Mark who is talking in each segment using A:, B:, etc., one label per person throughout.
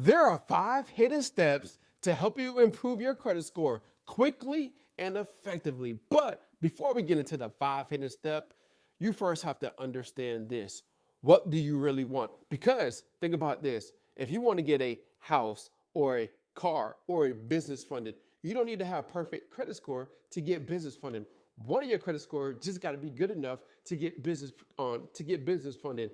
A: There are 5 hidden steps to help you improve your credit score quickly and effectively. But before we get into the 5 hidden steps, you first have to understand this. What do you really want? Because think about this. If you want to get a house or a car or a business funded, you don't need to have perfect credit score to get business funding. One of your credit score just got to be good enough to get business funding.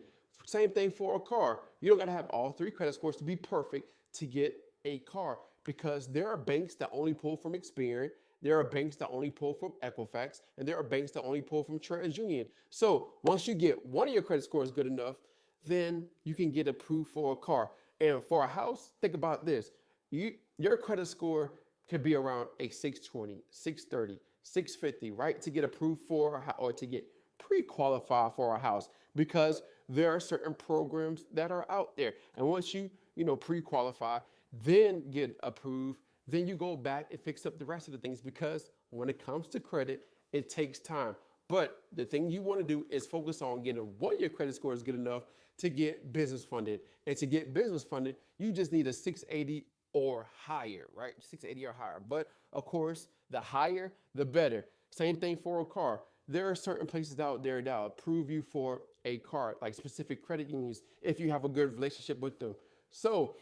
A: Same thing for a car. You don't got to have all 3 credit scores to be perfect to get a car because there are banks that only pull from Experian. There are banks that only pull from Equifax, and there are banks that only pull from TransUnion. So once you get one of your credit scores good enough, then you can get approved for a car. And for a house, think about this. Your credit score could be around a 620, 630, 650, right? To get approved for or to get pre-qualified for a house because there are certain programs that are out there. And once you pre-qualify, then get approved, then you go back and fix up the rest of the things because when it comes to credit, it takes time. But the thing you want to do is focus on getting what your credit score is good enough to get business funded. And to get business funded, you just need a 680 or higher, right? 680 or higher. But of course, the higher, the better. Same thing for a car. There are certain places out there that will approve you for a car, like specific credit unions, if you have a good relationship with them. So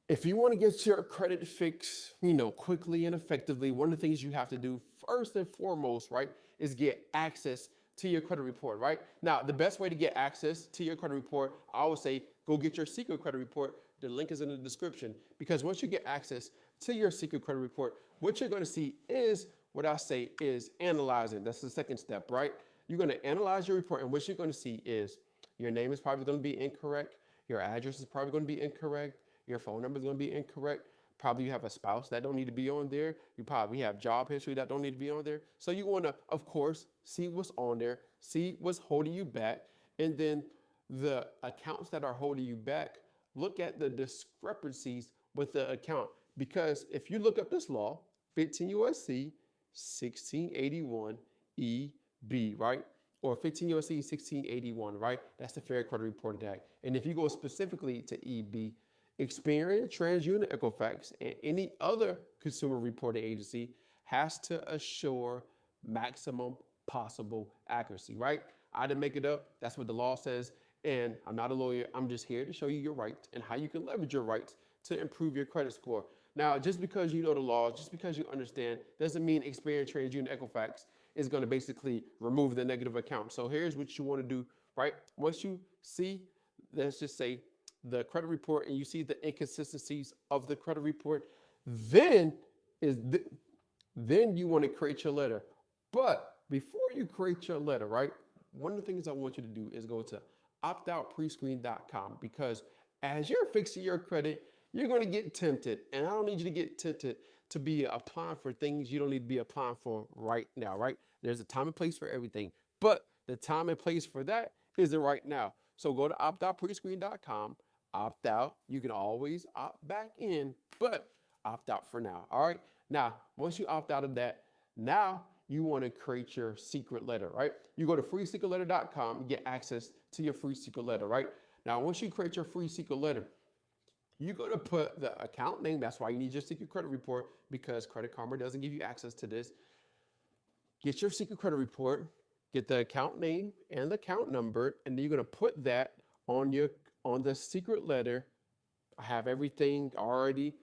A: if you want to get your credit fixed, quickly and effectively, one of the things you have to do first and foremost, right, is get access to your credit report, right? Now, the best way to get access to your credit report, I always say, go get your secret credit report. The link is in the description because once you get access to your secret credit report, what you're going to see is what I say is analyzing. That's the second step, right? You're going to analyze your report, and what you're going to see is your name is probably going to be incorrect. Your address is probably going to be incorrect. Your phone number is going to be incorrect. Probably you have a spouse that don't need to be on there. You probably have job history that don't need to be on there. So you want to, of course, see what's on there, see what's holding you back, and then the accounts that are holding you back, look at the discrepancies with the account. Because if you look up this law, 15 USC 1681 EB, right? Or 15 USC 1681, right? That's the Fair Credit Reporting Act. And if you go specifically to EB, Experian, TransUnion, Equifax, and any other consumer reporting agency has to assure maximum possible accuracy, right? I didn't make it up. That's what the law says. And I'm not a lawyer. I'm just here to show you your rights and how you can leverage your rights to improve your credit score. Now, just because you know the law, just because you understand, doesn't mean Experian, TransUnion, Equifax is going to basically remove the negative account. So here's what you want to do, right? Once you see, let's just say, the credit report and you see the inconsistencies of the credit report, then is th- then you want to create your letter. But before you create your letter, right? One of the things I want you to do is go to optoutprescreen.com because as you're fixing your credit, you're going to get tempted. And I don't need you to get tempted to be applying for things you don't need to be applying for right now, right? There's a time and place for everything. But the time and place for that isn't right now. So go to optoutprescreen.com, opt out. You can always opt back in, but opt out for now. All right. Now, once you opt out of that, now you want to create your secret letter, right? You go to freesecretletter.com and get access to your free secret letter, right? Now, once you create your free secret letter, you're going to put the account name. That's why you need your secret credit report because Credit Karma doesn't give you access to this. Get your secret credit report, get the account name and the account number, and then you're going to put that on the secret letter. I have everything already,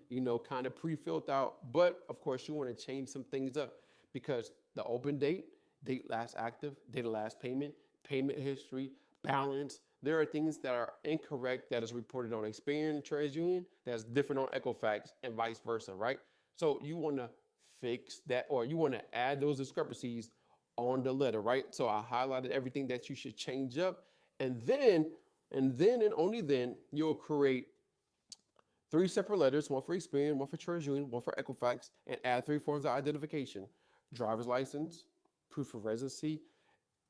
A: kind of pre-filled out, but of course you want to change some things up because the open date, date last active, date of last payment, payment history, balance. There are things that are incorrect that is reported on Experian, TransUnion, that's different on Equifax, and vice versa, right? So you want to fix that, or you want to add those discrepancies on the letter, right? So I highlighted everything that you should change up, and then, and only then, you'll create 3 separate letters, one for Experian, one for TransUnion, one for Equifax, and add 3 forms of identification: driver's license, proof of residency,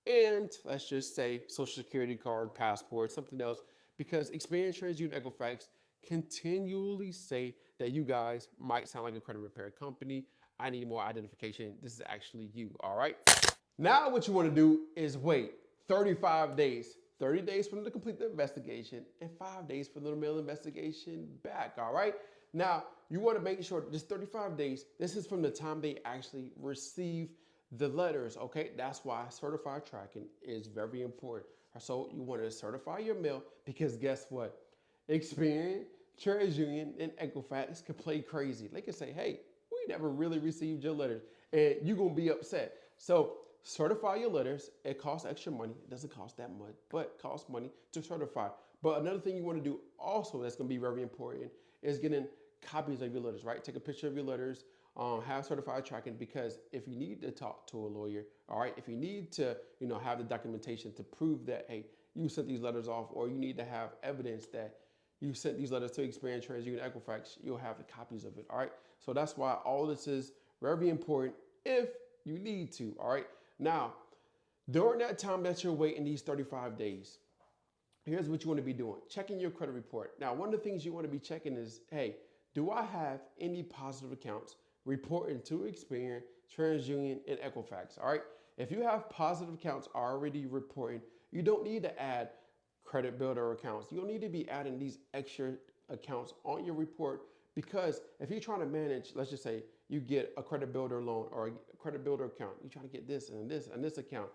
A: and let's just say social security card, passport, something else, because Experian, TransUnion, Equifax continually say that you guys might sound like a credit repair company. I need more identification. This is actually you, all right? Now what you want to do is wait 35 days. 30 days for them to complete the investigation, and 5 days for them to mail the investigation back. All right. Now, you want to make sure this 35 days, this is from the time they actually receive the letters. Okay. That's why certified tracking is very important. So you want to certify your mail because guess what? Experian, TransUnion, and Equifax can play crazy. They can say, hey, we never really received your letters, and you're going to be upset. So certify your letters. It costs extra money. It doesn't cost that much, but it costs money to certify. But another thing you want to do also that's going to be very important is getting copies of your letters, right? Take a picture of your letters, have certified tracking, because if you need to talk to a lawyer, all right, if you need to, have the documentation to prove that, hey, you sent these letters off, or you need to have evidence that you sent these letters to Experian, TransUnion, Equifax, you'll have the copies of it, all right? So that's why all this is very important if you need to, all right? Now, during that time that you're waiting these 35 days, here's what you want to be doing. Checking your credit report. Now, one of the things you want to be checking is, hey, do I have any positive accounts reporting to Experian, TransUnion, and Equifax, all right? If you have positive accounts already reporting, you don't need to add credit builder accounts. You don't need to be adding these extra accounts on your report, because if you're trying to manage, let's just say you get a credit builder loan or a credit builder account, you're trying to get this and this and this account.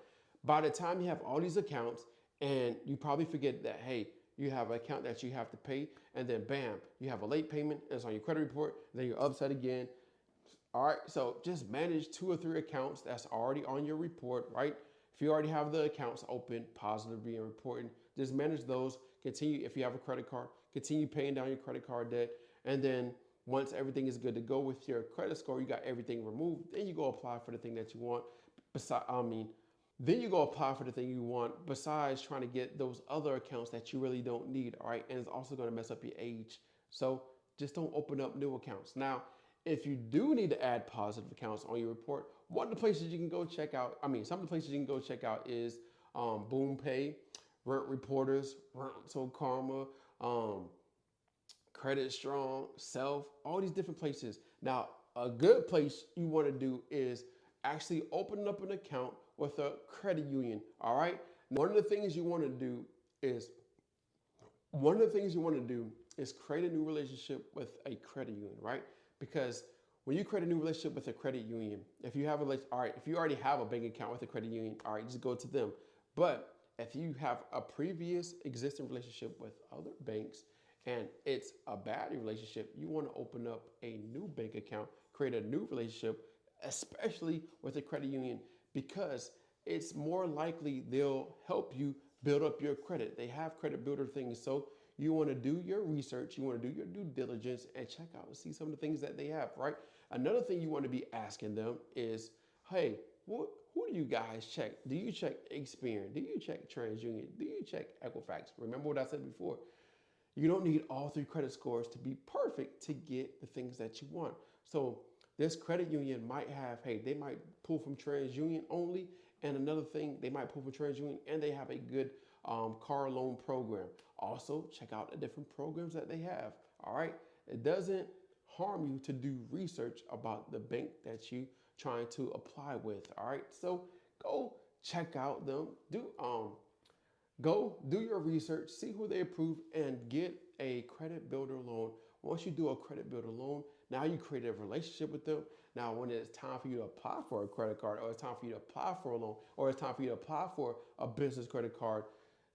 A: By the time you have all these accounts, and you probably forget that, hey, you have an account that you have to pay, and then bam, you have a late payment, and it's on your credit report, then you're upset again. All right, so just manage 2 or 3 accounts that's already on your report, right? If you already have the accounts open, positively and reporting, just manage those. Continue, if you have a credit card, continue paying down your credit card debt. And then once everything is good to go with your credit score, you got everything removed, then you go apply for the thing that you want. Then you go apply for the thing you want, besides trying to get those other accounts that you really don't need, all right? And it's also going to mess up your age. So just don't open up new accounts. Now, if you do need to add positive accounts on your report, one of the places you can go check out, some of the places you can go check out is BoomPay, Rent Reporters, Rental Karma, Credit Strong, Self, all these different places. Now, a good place you want to do is actually open up an account with a credit union, all right? One of the things you want to do is create a new relationship with a credit union, right? Because when you create a new relationship with a credit union, if you already have a bank account with a credit union, all right, just go to them. But if you have a previous existing relationship with other banks and it's a bad relationship, you want to open up a new bank account, create a new relationship, especially with a credit union, because it's more likely they'll help you build up your credit. They have credit builder things. So you want to do your research, you want to do your due diligence and check out and see some of the things that they have, right? Another thing you want to be asking them is, hey, who do you guys check? Do you check Experian? Do you check TransUnion? Do you check Equifax? Remember what I said before? You don't need all 3 credit scores to be perfect to get the things that you want. So this credit union might have, hey, they might pull from TransUnion only, and another thing, they might pull from TransUnion and they have a good car loan program. Also, check out the different programs that they have, all right? It doesn't harm you to do research about the bank that you trying to apply with, all right? So go check out them, go do your research, see who they approve, and get a credit builder loan. Once you do a credit builder loan, now you create a relationship with them. Now, when it's time for you to apply for a credit card, or it's time for you to apply for a loan, or it's time for you to apply for a business credit card,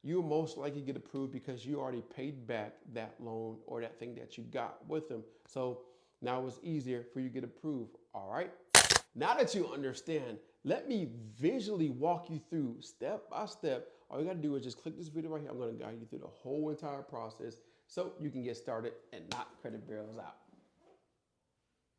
A: you'll most likely get approved because you already paid back that loan or that thing that you got with them. So now it's easier for you to get approved, all right? Now that you understand, let me visually walk you through step by step. All you gotta do is just click this video right here. I'm gonna guide you through the whole entire process so you can get started and knock credit bureaus out.